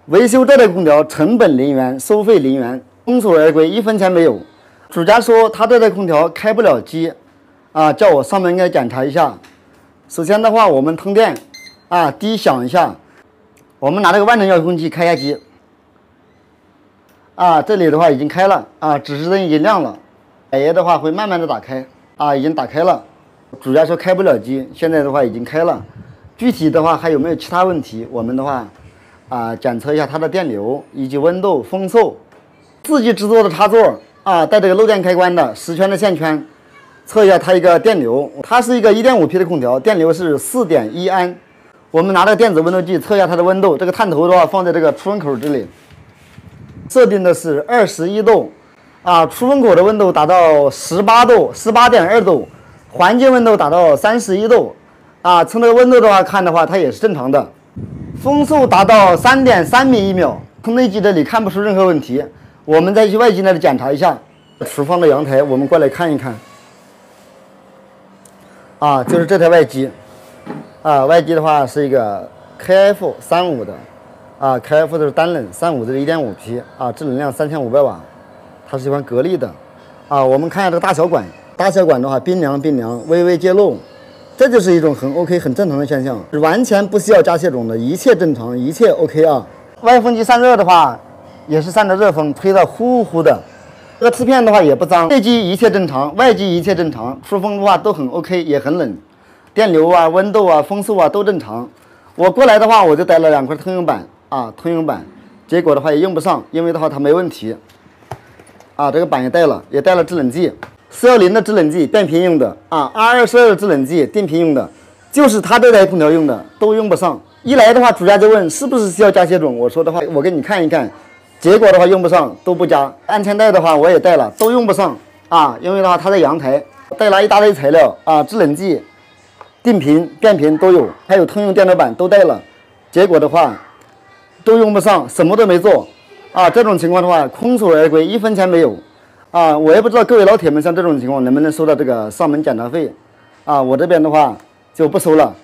维修这台空调成本0元，收费0元，空手而归，1分钱没有。主家说他这台空调开不了机，叫我上门给检查一下。首先的话，我们通电，低响一下，我们拿这个万能遥控器开一下机。这里的话已经开了，指示灯已经亮了，百叶的话会慢慢的打开，已经打开了。主家说开不了机，现在的话已经开了。具体的话还有没有其他问题？我们的话，检测一下它的电流以及温度、风速，自己制作的插座，带这个漏电开关的10圈的线圈，测一下它一个电流。它是一个1.5匹的空调，电流是4.1安。我们拿这个电子温度计测一下它的温度，这个探头的话放在这个出风口这里，设定的是21度，出风口的温度达到18度，18.2度，环境温度达到31度，从这个温度的话看的话，它也是正常的。风速达到3.3米一秒，从内机这里看不出任何问题。我们再去外机那里检查一下。厨房的阳台，我们过来看一看。就是这台外机，外机的话是一个 KF35的，KF 的是单冷，35的是1.5匹，制冷量3500瓦，它是一款格力的。我们看一下这个大小管，大小管的话冰凉，微微揭露。这就是一种很 OK 很正常的现象，完全不需要加泄种的，一切正常，一切 OK 外风机散热的话，也是散着热风，吹得呼呼的。这个磁片的话也不脏，内机一切正常，外机一切正常，出风的话都很 OK， 也很冷，电流温度风速都正常。我过来的话，我就带了2块通用板通用板，结果的话也用不上，因为的话它没问题。这个板也带了制冷剂。410的制冷剂变频用的，R22的制冷剂定频用的，就是它这台空调用的都用不上。一来的话，主家就问是不是需要加泄种，我说的话我给你看一看，结果的话用不上，都不加。安全带的话我也带了，都用不上因为的话它在阳台，带了一大堆材料制冷剂、定频、变频都有，还有通用电脑板都带了，结果的话都用不上，什么都没做这种情况的话，空手而归，1分钱没有。我也不知道各位老铁们像这种情况能不能收到这个上门检查费我这边的话就不收了。